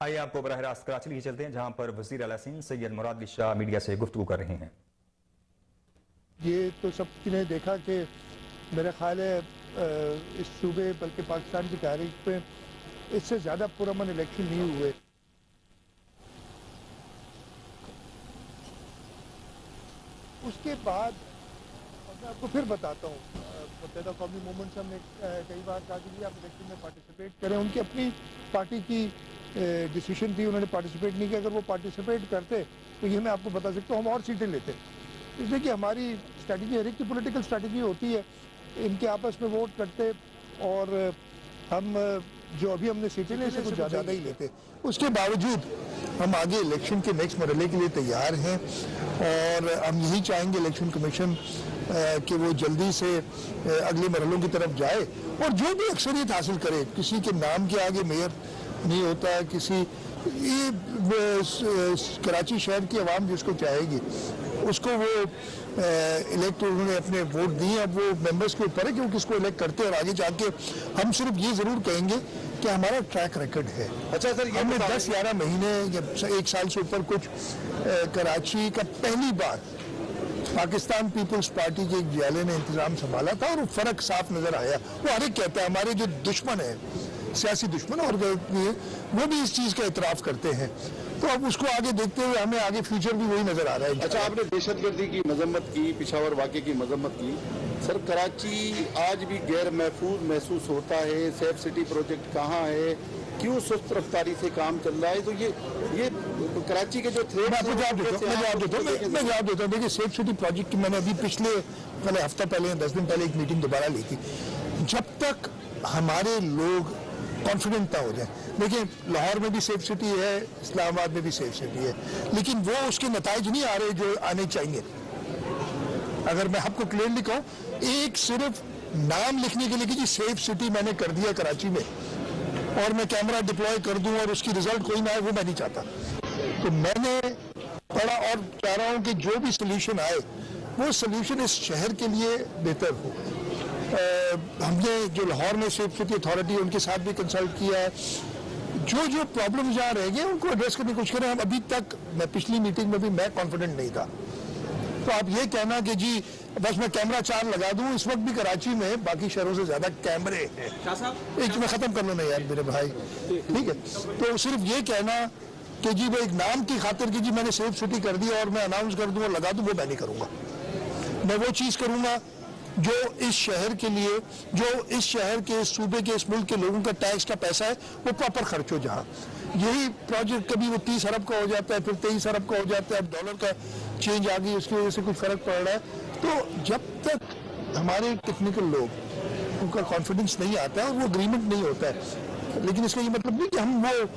आइए आपको बराह रास्त कराची लेके चलते हैं, जहां पर वज़ीर आला सिंध सैयद मुराद अली शाह मीडिया से गुफ्तगू कर रहे हैं। ये तो सबने देखा कि मेरा ख्याल है इस सूबे बल्कि पाकिस्तान की तारीख में इससे ज़्यादा पुरअमन इलेक्शन नहीं हुए। उसके बाद मैं आपको फिर बताता हूँ, मुत्तहिदा कौमी मूवमेंट से हमने कई बार कहा कि आप इलेक्शन में पार्टिसिपेट करें। उनकी अपनी पार्टी की डिसीजन थी, उन्होंने पार्टिसिपेट नहीं किया। अगर वो पार्टिसिपेट करते तो ये मैं आपको बता सकता हूँ हम और सीटें लेते। इसलिए कि हमारी स्ट्रैटेजी, हर एक की पॉलिटिकल स्ट्रैटेजी होती है, इनके आपस में वोट करते और हम जो अभी हमने सीटें ली इससे कुछ ज़्यादा ही लेते। उसके बावजूद हम आगे इलेक्शन के नेक्स्ट मरहले के लिए तैयार हैं और हम यही चाहेंगे इलेक्शन कमीशन कि वो जल्दी से अगले मरहलों की तरफ जाए और जो भी अक्सरियत हासिल करे। किसी के नाम के आगे मेयर नहीं होता है, किसी ये कराची शहर की आवाम जिसको चाहेगी उसको वो इलेक्ट, उन्होंने अपने वोट दिए। अब वो मेंबर्स के ऊपर है कि वो किसको इलेक्ट करते हैं और आगे जाके हम सिर्फ ये ज़रूर कहेंगे कि हमारा ट्रैक रिकॉर्ड है। अच्छा सर, हमने 10-11 महीने या 1 साल से ऊपर कुछ कराची का पहली बार पाकिस्तान पीपल्स पार्टी के एक जियाले ने इंतजाम संभाला था और फर्क साफ नजर आया। वो हर एक कहता है, हमारे जो दुश्मन है, सियासी दुश्मन और वो भी इस चीज का इतराफ करते हैं। तो अब उसको आगे देखते हुए हमें आगे फ्यूचर भी वही नजर आ रहा है। अच्छा, आपने दहशतगर्दी की मजम्मत की, पिशावर वाक़े की मजम्मत की। सर, कराची आज भी गैर महफूज महसूस होता है। सेफ सिटी प्रोजेक्ट कहाँ है, क्यों सुस्त रफ्तारी से काम चल रहा है? तो ये कराची के जो थ्रेट, मैं जवाब देता हूँ। देखिए, सेफ सिटी प्रोजेक्ट की मैंने अभी पहले हफ्ता पहले 10 दिन पहले एक मीटिंग दोबारा ली थी। जब तक हमारे लोग कॉन्फिडेंट ना हो जाए, देखिए लाहौर में भी सेफ सिटी है, इस्लामाबाद में भी सेफ सिटी है, लेकिन वो उसके नताइज नहीं आ रहे जो आने चाहिए। अगर मैं आपको क्लियरली कहूँ, एक सिर्फ नाम लिखने के लिए कि जी सेफ सिटी मैंने कर दिया कराची में और मैं कैमरा डिप्लॉय कर दूं और उसकी रिजल्ट कोई ना आए, वो मैं नहीं चाहता। तो मैंने पढ़ा और चाह रहा हूँ कि जो भी सोल्यूशन आए वो सोल्यूशन इस शहर के लिए बेहतर हो। हमने जो लाहौर में सेफ सिटी अथॉरिटी उनके साथ भी कंसल्ट किया है, जो प्रॉब्लम जहाँ रह गए उनको एड्रेस करने की कोशिश करें। हम अभी तक, मैं पिछली मीटिंग में भी मैं कॉन्फिडेंट नहीं था। तो आप ये कहना कि जी बस मैं कैमरा 4 लगा दूं, इस वक्त भी कराची में बाकी शहरों से ज्यादा कैमरे हैं। एक मैं खत्म कर लो ना यार मेरे भाई, ठीक है? तो सिर्फ ये कहना कि जी वो एक नाम की खातिर कि जी मैंने सेफ सिटी कर दिया और मैं अनाउंस कर दूं और लगा दूं, वो मैं नहीं करूंगा। मैं वो चीज करूंगा जो इस शहर के लिए, जो इस शहर के, इस सूबे के, इस मुल्क के लोगों का टैक्स का पैसा है वो प्रॉपर खर्च हो। जहाँ यही प्रोजेक्ट कभी वो 30 अरब का हो जाता है, फिर 23 अरब का हो जाता है, अब डॉलर का चेंज आ गई, उसकी वजह से कुछ फर्क पड़ रहा है। तो जब तक हमारे टेक्निकल लोग उनका कॉन्फिडेंस नहीं आता है और वो अग्रीमेंट नहीं होता है, लेकिन इसका ये मतलब नहीं कि हम वो,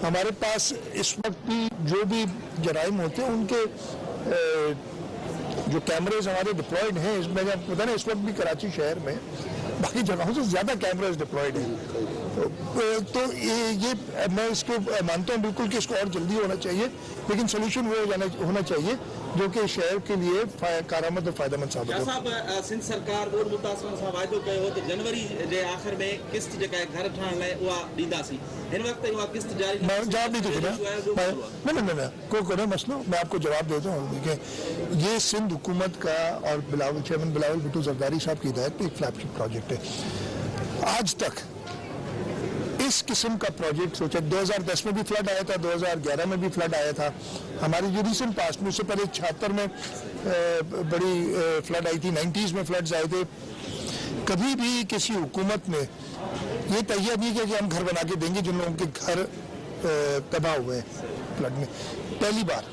हमारे पास इस वक्त भी जो भी जराइम होते हैं उनके जो कैमरेज हमारे डिप्लॉयड हैं, इसमें पता ना इस वक्त भी कराची शहर में बाकी जगहों से ज्यादा कैमरेज डिप्लॉयड हैं। तो ये मैं इसको मानता हूँ बिल्कुल कि इसको और जल्दी होना चाहिए, लेकिन सोल्यूशन वो होना चाहिए जो कि शहर के लिए कारआमद और फायदेमंद साबित हो। साहब, सिंध सरकार बोर्ड मुतासिर सां वाइदो कयो हो त जनवरी जे आखिर में किस्त जेका घर ठाहिण लाइ उहा ॾींदासीं। हिन वक्त उहा किस्त जारी मैं जवाब नहीं देता ना, कोई मसलो मैं आपको जवाब देता हूँ। देखिए, ये सिंध हुकूमत का और चेयरमैन बिलावल भुट्टो जरदारी साहब की हिदायत पे एक फ्लैगशिप प्रोजेक्ट है। आज तक इस किस्म का प्रोजेक्ट सोचा, 2010 में भी फ्लड आया था, 2011 में भी फ्लड आया था। हमारी जो रिसेंट पास्ट में, उससे पहले 76 में बड़ी फ्लड आई थी, 90s में फ्लड्स आए थे। कभी भी किसी हुकूमत ने ये तैयार नहीं किया कि हम घर बना के देंगे जिन लोगों के घर तबाह हुए हैं फ्लड में, पहली बार।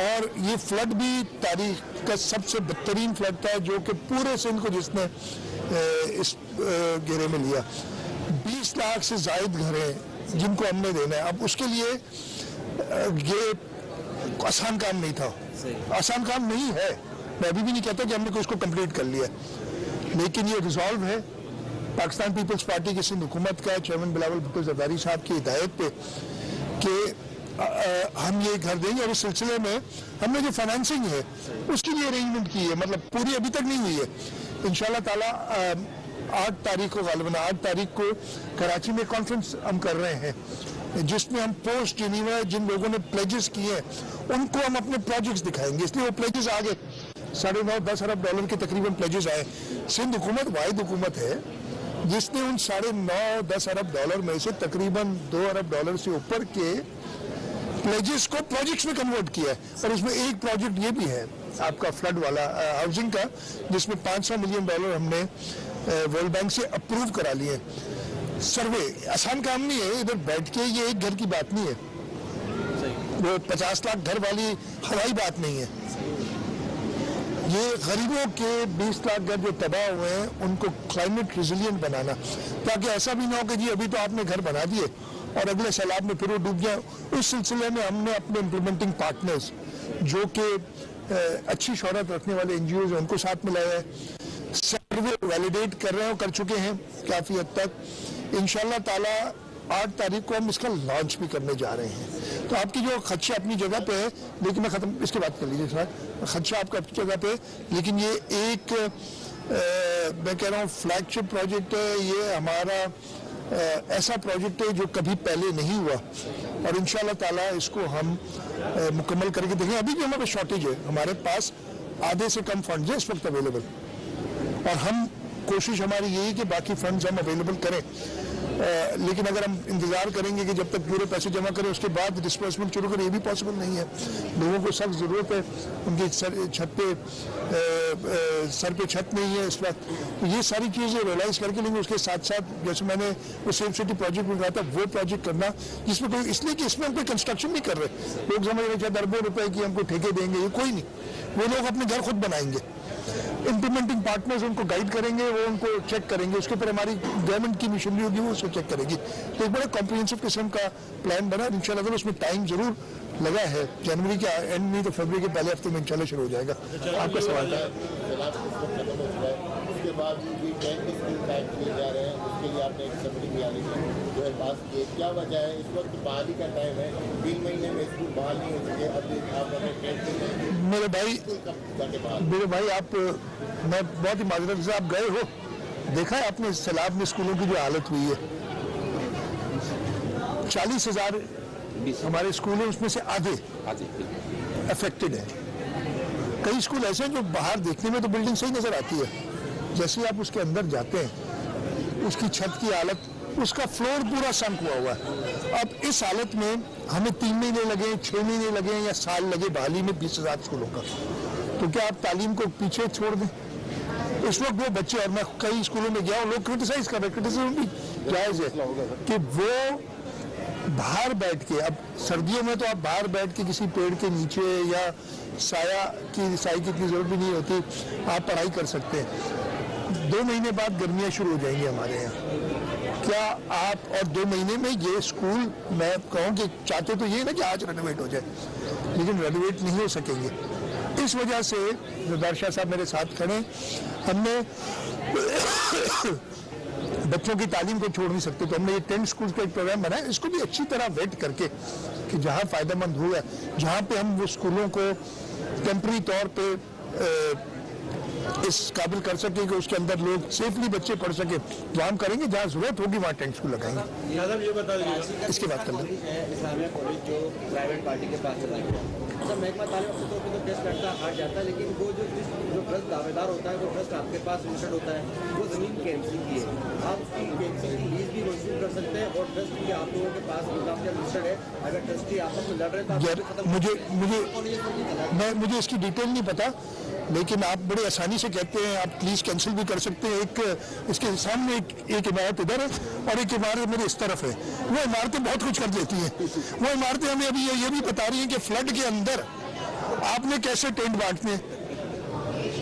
और ये फ्लड भी तारीख का सबसे बदतरीन फ्लड था जो कि पूरे सिंध को जिसने इस घेरे में लिया। 20 लाख से जायद घर हैं जिनको हमने देना है। अब उसके लिए ये आसान काम नहीं था, आसान काम नहीं है। मैं अभी भी नहीं कहता कि हमने कोई इसको कंप्लीट कर लिया, लेकिन ये रिजॉल्व है पाकिस्तान पीपल्स पार्टी की सिंध हुकूमत का, चेयरमैन बिलावल भुट्टो जरदारी साहब की हिदायत पे कि हम ये घर देंगे। और इस सिलसिले में हमने जो फाइनेंसिंग है उसकी भी अरेंजमेंट की है, मतलब पूरी अभी तक नहीं हुई है। इंशाल्लाह ताला 8 तारीख को, गालिबन 8 तारीख को कराची में कॉन्फ्रेंस हम कर रहे हैं जिसमें हम पोस्ट जिनीवा जिन लोगों ने प्लेजेस किए हैं उनको हम अपने प्रोजेक्ट्स दिखाएंगे, इसलिए वो प्लेजेस आ गए। 9.5-10 अरब डॉलर के तकरीबन प्लेजेस आए। सिंध हुकूमत वाहिद हुकूमत है जिसने उन 9.5-10 अरब डॉलर में से तकरीबन 2 अरब डॉलर से ऊपर के प्लेजेस को प्रोजेक्ट्स में कन्वर्ट किया है। और उसमें एक प्रोजेक्ट ये भी है आपका फ्लड वाला हाउसिंग का, जिसमें $500 मिलियन हमने वर्ल्ड बैंक से अप्रूव करा लिए। सर्वे आसान काम नहीं है, इधर बैठ के ये एक घर की बात नहीं है, वो 50 लाख घर वाली हवाई बात नहीं है। ये गरीबों के 20 लाख घर जो तबाह हुए हैं उनको क्लाइमेट रिजिलियंट बनाना, ताकि ऐसा भी ना हो कि जी अभी तो आपने घर बना दिए और अगले सैलाब में फिर वो डूब जाए। उस सिलसिले में हमने अपने इम्प्लीमेंटिंग पार्टनर्स जो कि अच्छी शोहरत रखने वाले NGOs हैं उनको साथ मिलाया है। सर्वे वैलिडेट कर रहे हैं, कर चुके हैं काफ़ी हद तक। इंशाल्लाह ताला 8 तारीख को हम इसका लॉन्च भी करने जा रहे हैं। तो आपकी जो खदशा अपनी जगह पे है, लेकिन मैं ख़त्म इसके बात कर लीजिए सर, खदशा आपका अपनी जगह पे है, लेकिन ये एक मैं कह रहा हूँ फ्लैगशिप प्रोजेक्ट है। ये हमारा ऐसा प्रोजेक्ट है जो कभी पहले नहीं हुआ और इंशाल्लाह ताला इसको हम मुकम्मल करके देखें। अभी भी हमारे शॉर्टेज है, हमारे पास आधे से कम फंड्स है इस वक्त अवेलेबल, और हम कोशिश हमारी यही कि बाकी फंड्स हम अवेलेबल करें। लेकिन अगर हम इंतजार करेंगे कि जब तक पूरे पैसे जमा करें उसके बाद डिस्बर्समेंट शुरू करें, ये भी पॉसिबल नहीं है। लोगों को सख्त ज़रूरत है, उनकी सर पे छत नहीं है इस वक्त। तो ये सारी चीज़ें रियलाइज़ करके लेंगे। उसके साथ साथ जैसे मैंने वो सेफ सिटी प्रोजेक्ट में कहा था, वो प्रोजेक्ट करना जिसमें कोई, इसलिए कि इसमें हम कोई कंस्ट्रक्शन नहीं कर रहे। लोग समझ रहे शायद अरबों रुपए की हमको ठेके देंगे, ये कोई नहीं। वो लोग अपने घर खुद बनाएंगे, इम्प्लीमेंटिंग पार्टनर्स उनको गाइड करेंगे, वो उनको चेक करेंगे, उसके ऊपर हमारी गवर्नमेंट की मिशनरी होगी वो उसको चेक करेगी। तो एक बड़ा कॉम्प्रिहेंसिव किस्म का प्लान बना, इंशाल्लाह उसमें टाइम जरूर लगा है। जनवरी के एंड नहीं तो फरवरी के पहले हफ्ते में इंशाल्लाह शुरू हो जाएगा। आपका सवाल था। उसके बाद भी बैंक पैक किए जा रहे हैं, उसके लिए आपने एक समिति भी आनी जो है पास किए, क्या वजह है? इस वक्त बहाली का टाइम है, 3 महीने में स्कूल बहाल नहीं हो सके। अभी आप मेरे भाई आप, मैं बहुत ही माजरत से, आप गए हो, देखा है आपने सैलाब में स्कूलों की जो हालत हुई है। 40,000 हमारे स्कूल हैं, उसमें से आधे अफेक्टेड है। कई स्कूल ऐसे हैं जो बाहर देखने में तो बिल्डिंग सही नजर आती है, जैसे आप उसके अंदर जाते हैं उसकी छत की हालत, उसका फ्लोर पूरा संक हुआ है। अब इस हालत में हमें 3 महीने लगे, 6 महीने लगे या साल लगे बहाली में 20,000 स्कूलों का, तो क्या आप तालीम को पीछे छोड़ दें? इस वक्त वो बच्चे, और मैं कई स्कूलों में गया हूँ, लोग क्रिटिसाइज कर रहे, क्रिटिसिज्म भी जायज़ है कि वो बाहर बैठ के, अब सर्दियों में तो आप बाहर बैठ के किसी पेड़ के नीचे या साया की इतनी जरूरत भी नहीं होती, आप पढ़ाई कर सकते हैं। 2 महीने बाद गर्मियाँ शुरू हो जाएंगी हमारे यहाँ। क्या आप, और 2 महीने में ये स्कूल, मैं कहूँ कि चाहते तो ये ना कि आज रेनोवेट हो जाए, लेकिन रेनोवेट नहीं हो सकेंगे। इस वजह से जरदार शाह साहब मेरे साथ खड़े, हमने बच्चों की तालीम को छोड़ नहीं सकते, तो हमने ये 10 स्कूल का एक प्रोग्राम बनाया। इसको भी अच्छी तरह वेट करके कि जहाँ फ़ायदेमंद हुआ, जहाँ पे हम वो स्कूलों को टेम्पररी तौर पे इस काबिल कर सके कि उसके अंदर लोग सेफली बच्चे पढ़ सके, वहाँ हम करेंगे। जहाँ ज़रूरत होगी वहाँ 10 स्कूल लगाएंगे। इसके बाद कर लेंगे। इस्लामिया कॉलेज जो प्राइवेट पार्टी के पास चला गया, मतलब महकमा तालीम अपने तौर पर तो टेस्ट करता हार जाता है, लेकिन वो जो ट्रस्ट दावेदार होता है, वो ट्रस्ट आपके पास लिमिटेड होता है, वो ज़मीन कैंसिल की है, आप उसकी कैंसिल की लीज भी मंजूर कर सकते हैं, और ट्रस्ट की आप लोगों के पास इंतजाम जब लिस्टेड है, अगर ट्रस्टी आपस में लड़ रहे हैं तो मुझे इसकी डिटेल नहीं पता, लेकिन आप बड़े आसानी से कहते हैं, आप प्लीज कैंसिल भी कर सकते हैं। एक इसके सामने एक इमारत इधर है और एक इमारत मेरे इस तरफ है, वो इमारतें बहुत कुछ कर देती हैं। वो इमारतें हमें अभी ये भी बता रही हैं कि फ्लड के अंदर आपने कैसे टेंट बांटने।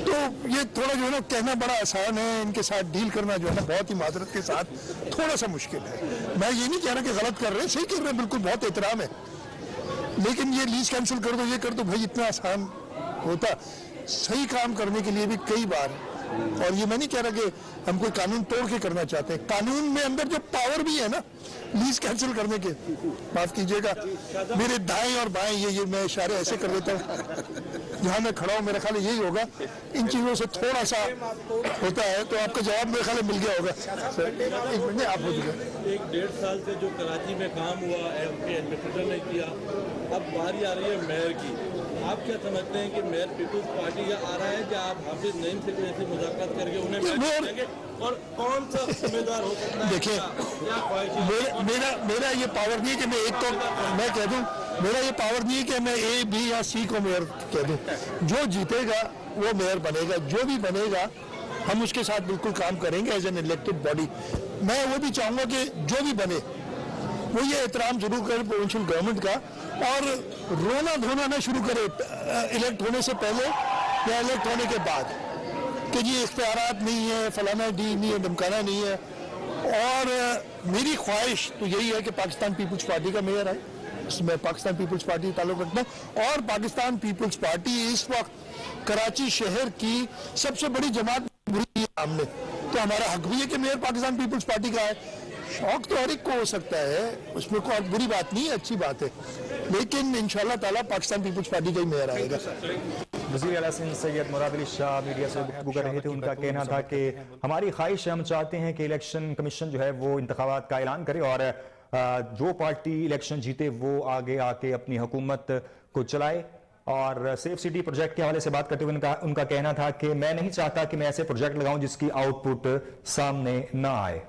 तो ये थोड़ा जो है ना कहना बड़ा आसान है, इनके साथ डील करना जो है ना बहुत ही माजरत के साथ थोड़ा सा मुश्किल है। मैं ये नहीं कह रहा कि गलत कर रहे हैं, सही कर रहे हैं, बिल्कुल बहुत एहतराम है, लेकिन ये लीज कैंसिल कर दो, ये कर दो, भाई इतना आसान होता सही काम करने के लिए भी कई बार। और ये मैं नहीं कह रहा कि हम कोई कानून तोड़ के करना चाहते हैं, कानून में अंदर जो पावर भी है ना लीज कैंसिल करने के, माफ कीजिएगा मेरे दाएं और बाएं ये मैं इशारे ऐसे कर देता हूँ। जहां मैं खड़ा हूं मेरा ख्याल यही होगा। इन चीजों से थोड़ा सा होता है, तो आपका जवाब मेरे ख्याल मिल गया होगा। सर एक मिनट आप हो गया। 1-1.5 साल से जो कराची में काम हुआ एडमिनिस्ट्रेटर ने किया, अब बारी आ रही है मेयर की। आप क्या समझते हैं कि मेयर पीपुल्स पार्टी का आ रहा है, या आप हाफिज नईम से कोई ऐसी मुलाकात करके उन्हें मेयर देंगे, और कौन सा उम्मीदवार हो सकता है? देखिए, क्या ख्वाहिश मेरा ये पावर नहीं है कि मैं एक को मैं कह दूं, मेरा ये पावर नहीं है कि मैं ए बी या सी को मेयर कह दूं। जो जीतेगा वो मेयर बनेगा, जो भी बनेगा हम उसके साथ बिल्कुल काम करेंगे एज एन इलेक्टेड बॉडी। मैं वो भी चाहूंगा कि जो भी बने वो ये एहतराम जरूर करे प्रोविंशियल गवर्नमेंट का, और रोना धोना ना शुरू करे इलेक्ट होने से पहले या इलेक्ट होने के बाद कि जी इख्तियारात नहीं है, फलाना डी नहीं है, धमकाना नहीं है। और मेरी ख्वाहिश तो यही है कि पाकिस्तान पीपल्स पार्टी का मेयर है, मैं पाकिस्तान पीपल्स पार्टी ताल्लुक रखता हूँ, और पाकिस्तान पीपल्स पार्टी इस वक्त कराची शहर की सबसे बड़ी जमात है सामने, तो हमारा हक भी है कि मेयर पाकिस्तान पीपल्स पार्टी का है। शौक तो हर एक को हो सकता है, उसमें कोई बुरी बात नहीं है, अच्छी बात है, लेकिन इंशाल्लाह ताला पाकिस्तान पीपल्स पार्टी का ही मेयर आएगा। वज़ीर आला सिंध सैयद मुराद अली शाह मीडिया से गुफ्तगू कर रहे थे। उनका कहना था कि हमारी ख्वाहिश है, हम चाहते हैं कि इलेक्शन कमीशन जो है वो इंतखाबात का ऐलान करे, और जो पार्टी इलेक्शन जीते वो आगे आके अपनी हुकूमत को चलाए। और सेफ सिटी प्रोजेक्ट के हवाले से बात करते हुए उनका कहना था कि मैं नहीं चाहता कि मैं ऐसे प्रोजेक्ट लगाऊं जिसकी आउटपुट सामने ना आए।